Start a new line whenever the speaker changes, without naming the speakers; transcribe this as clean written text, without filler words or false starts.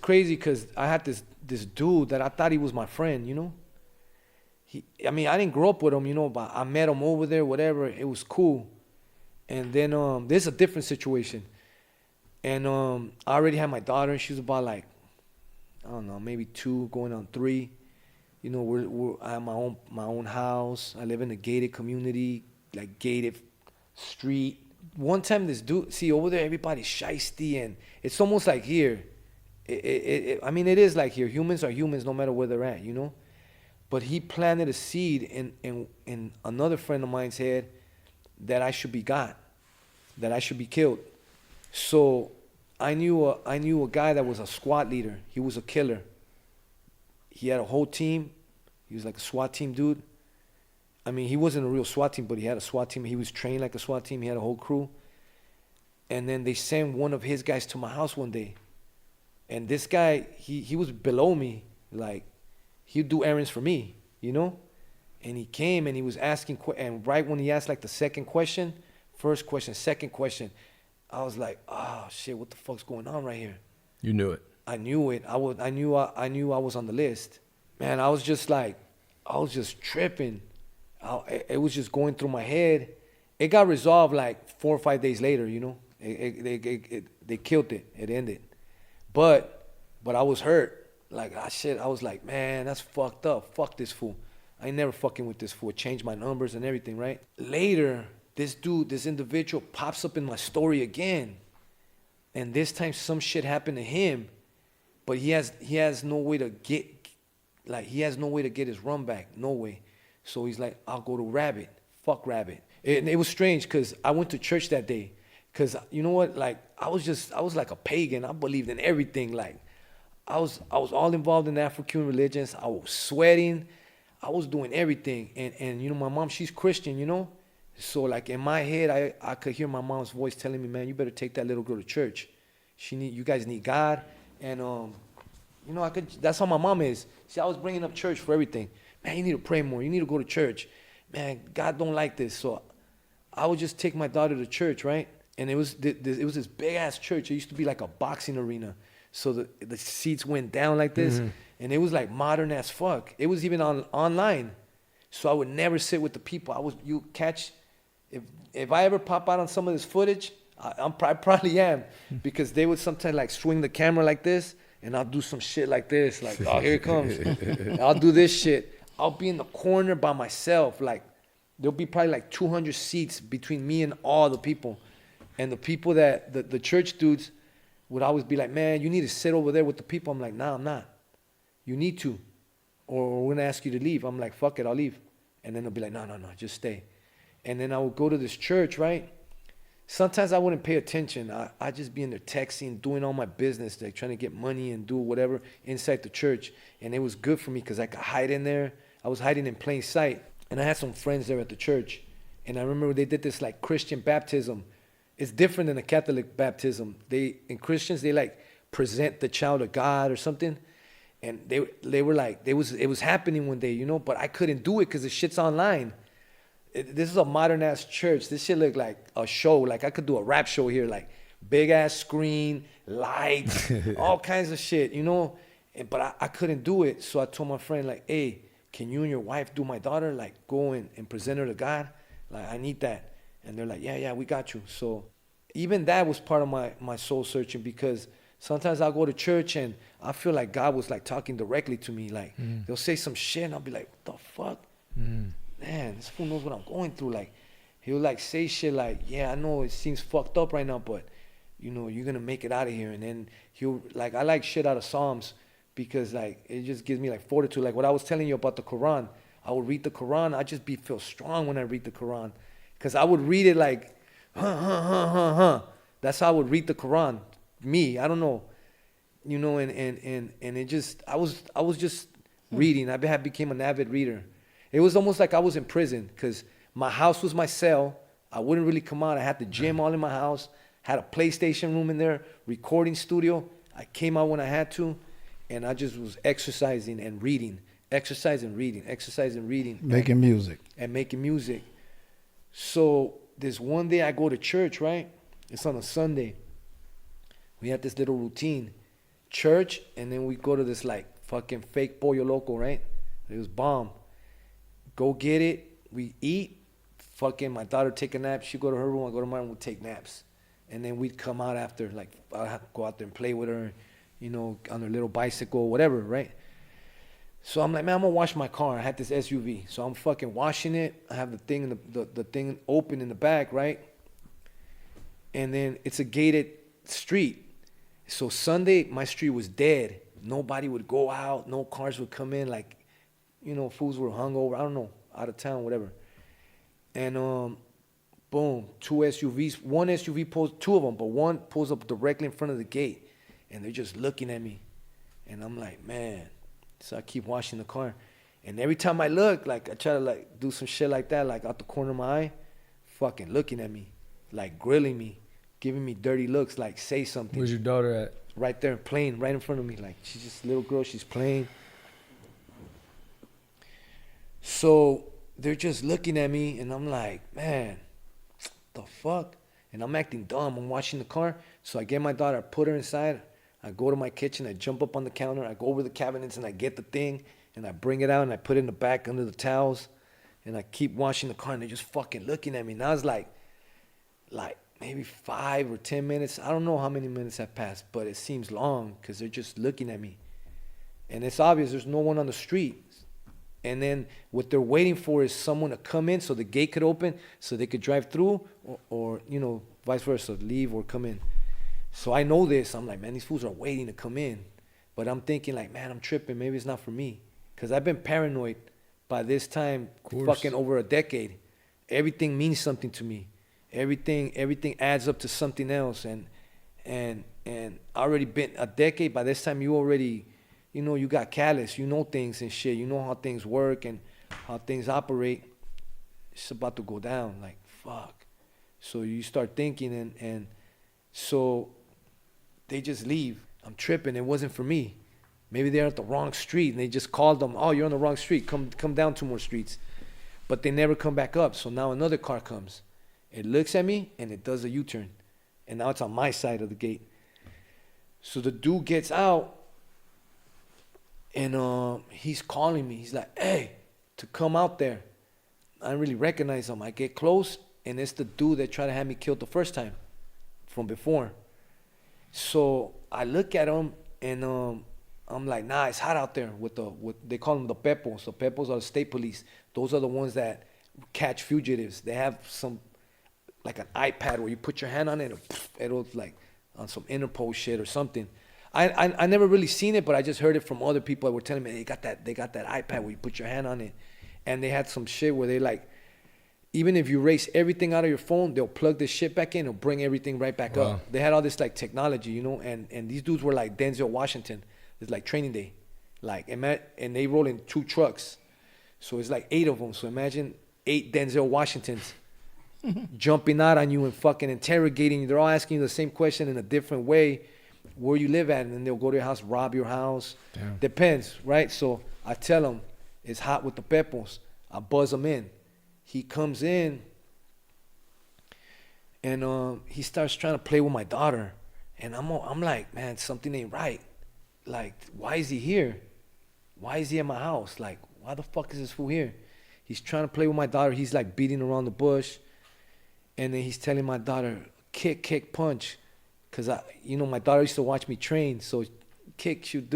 crazy because I had this dude that I thought he was my friend, you know. I mean, I didn't grow up with him, you know, but I met him over there, whatever. It was cool. And then this is a different situation. And I already had my daughter, and she was about like, I don't know, maybe 2, going on 3. You know, I have my own house. I live in a gated community, like gated street. One time this dude, see over there, everybody's shiesty, and it's almost like here. I mean, it is like here. Humans are humans no matter where they're at, you know? But he planted a seed in another friend of mine's head that I should be got, that I should be killed. So I knew a guy that was a squad leader. He was a killer. He had a whole team. He was like a SWAT team dude. I mean, he wasn't a real SWAT team, but he had a SWAT team. He was trained like a SWAT team. He had a whole crew. And then they sent one of his guys to my house one day. And this guy, he was below me. Like, he'd do errands for me, you know? And he came and he was asking, and right when he asked like the second question, first question, second question, I was like, oh shit, what the fuck's going on right here?
You knew it.
I knew it. I knew I was on the list. Man, I was just tripping. It was just going through my head. It got resolved like 4 or 5 days later, you know? They killed it. It ended. But I was hurt. Like, I was like, man, that's fucked up. Fuck this fool. I ain't never fucking with this fool. Changed my numbers and everything, right? Later, this individual pops up in my story again. And this time some shit happened to him. But he has no way to get his run back. No way. So he's like, I'll go to Rabbit. Fuck Rabbit. And it was strange because I went to church that day. Because, you know what? Like, I was like a pagan. I believed in everything. Like, I was all involved in African religions. I was sweating. I was doing everything. And you know, my mom, she's Christian, you know? So, like, in my head, I could hear my mom's voice telling me, man, you better take that little girl to church. You guys need God. And, you know, that's how my mom is. See, I was bringing up church for everything. Man, you need to pray more. You need to go to church. Man, God don't like this. So I would just take my daughter to church, right? And it was this big-ass church. It used to be like a boxing arena. So the seats went down like this. Mm-hmm. And it was like modern as fuck. It was even online. So I would never sit with the people. If I ever pop out on some of this footage, I probably am. Because they would sometimes like swing the camera like this. And I'll do some shit like this. Like, oh, here it comes. I'll do this shit. I'll be in the corner by myself. Like, there'll be probably like 200 seats between me and all the people. And the people that, the church dudes would always be like, man, you need to sit over there with the people. I'm like, nah, I'm not. You need to. Or we're going to ask you to leave. I'm like, fuck it, I'll leave. And then they'll be like, no, just stay. And then I would go to this church, right? Sometimes I wouldn't pay attention. I'd just be in there texting, doing all my business, like trying to get money and do whatever inside the church. And it was good for me because I could hide in there. I was hiding in plain sight. And I had some friends there at the church. And I remember they did this like Christian baptism. It's different than a Catholic baptism. In Christians, they like present the child of God or something. And they were like, it was happening one day, you know, but I couldn't do it because the shit's online. This is a modern ass church. This shit looked like a show. Like I could do a rap show here, like big ass screen, lights, all kinds of shit, you know. But I couldn't do it. So I told my friend, like, hey, can you and your wife do my daughter? Like go and present her to God. Like I need that. And they're like, yeah, we got you. So even that was part of my soul searching because sometimes I'll go to church and I feel like God was like talking directly to me. Like they'll say some shit and I'll be like, what the fuck? Man, this fool knows what I'm going through. Like, he'll like say shit like, yeah, I know it seems fucked up right now, but you know, you're gonna make it out of here. And then he'll like, I like shit out of Psalms because like, it just gives me like fortitude. Like what I was telling you about the Quran, I would read the Quran. I just feel strong when I read the Quran. Cause I would read it like, That's how I would read the Quran. Me, I don't know. You know, and it just, I was just reading. I became an avid reader. It was almost like I was in prison because my house was my cell. I wouldn't really come out. I had the gym all in my house, had a PlayStation room in there, recording studio. I came out when I had to, and I just was exercising and reading,
making music.
And making music. So this one day I go to church, right? It's on a Sunday. We had this little routine. church, and then we go to this like fucking fake pollo loco, right? It was bomb. Go get it. We eat. Fucking my daughter take a nap. She go to her room. I go to my room. We take naps, and then we'd come out after. Like I go out there and play with her, you know, on her little bicycle, whatever, right? So I'm like, man, I'm gonna wash my car. I had this SUV, so I'm fucking washing it. I have the thing in the thing open in the back, right? And then it's a gated street. So Sunday, my street was dead. Nobody would go out. No cars would come in. Like, you know, fools were hungover. I don't know, out of town, whatever. And boom, two SUVs. One SUV pulls, two of them, but one pulls up directly in front of the gate, and they're just looking at me. And I'm like, man. So I keep washing the car, and every time I look, like I try to like do some shit like that, like out the corner of my eye, fucking looking at me, like grilling me, giving me dirty looks, like say something.
Where's your daughter at?
Right there, playing right in front of me. Like she's just a little girl, she's playing. So they're just looking at me, and I'm like, man, the fuck? And I'm acting dumb. I'm washing the car, so I get my daughter, I put her inside. I go to my kitchen, I jump up on the counter, I go over the cabinets, and I get the thing, and I bring it out, and I put it in the back under the towels, and I keep washing the car, and they're just fucking looking at me. Now it's like maybe 5 or 10 minutes. I don't know how many minutes have passed, but it seems long because they're just looking at me. And it's obvious there's no one on the street. And then what they're waiting for is someone to come in so the gate could open so they could drive through or you know, vice versa, leave or come in. So I know this. I'm like, man, these fools are waiting to come in. But I'm thinking like, man, I'm tripping. Maybe it's not for me. Because I've been paranoid by this time fucking over a decade. Everything means something to me. Everything adds up to something else. And already been a decade. By this time, you already, you know, you got callous. You know things and shit. You know how things work and how things operate. It's about to go down. Like, fuck. So you start thinking and so they just leave. I'm tripping. It wasn't for me. Maybe they're at the wrong street and they just called them. Oh, you're on the wrong street. Come down 2 more streets. But they never come back up. So now another car comes. It looks at me and it does a U-turn. And now it's on my side of the gate. So the dude gets out and he's calling me. He's like, hey, to come out there. I don't really recognize him. I get close and it's the dude that tried to have me killed the first time from before. So I look at him and I'm like, nah, it's hot out there with they call them the pepos. The pepos are the state police. Those are the ones that catch fugitives. They have some, like an iPad where you put your hand on it and it'll like on some Interpol shit or something. I never really seen it, but I just heard it from other people that were telling me they got that iPad where you put your hand on it. And they had some shit where they like, even if you erase everything out of your phone, they'll plug this shit back in and bring everything right back up. They had all this like technology, you know, and these dudes were like Denzel Washington. It's like Training Day. Like, and they roll in 2 trucks. So it's like 8 of them. So imagine 8 Denzel Washingtons jumping out on you and fucking interrogating you. They're all asking you the same question in a different way. Where you live at, and then they'll go to your house, rob your house. Damn. Depends, right? So I tell them it's hot with the pepos. I buzz them in. He comes in and he starts trying to play with my daughter. And I'm like, man, something ain't right. Like, why is he here? Why is he at my house? Like, why the fuck is this fool here? He's trying to play with my daughter. He's like beating around the bush. And then he's telling my daughter, kick, punch. Because, my daughter used to watch me train. So kick, shoot, do.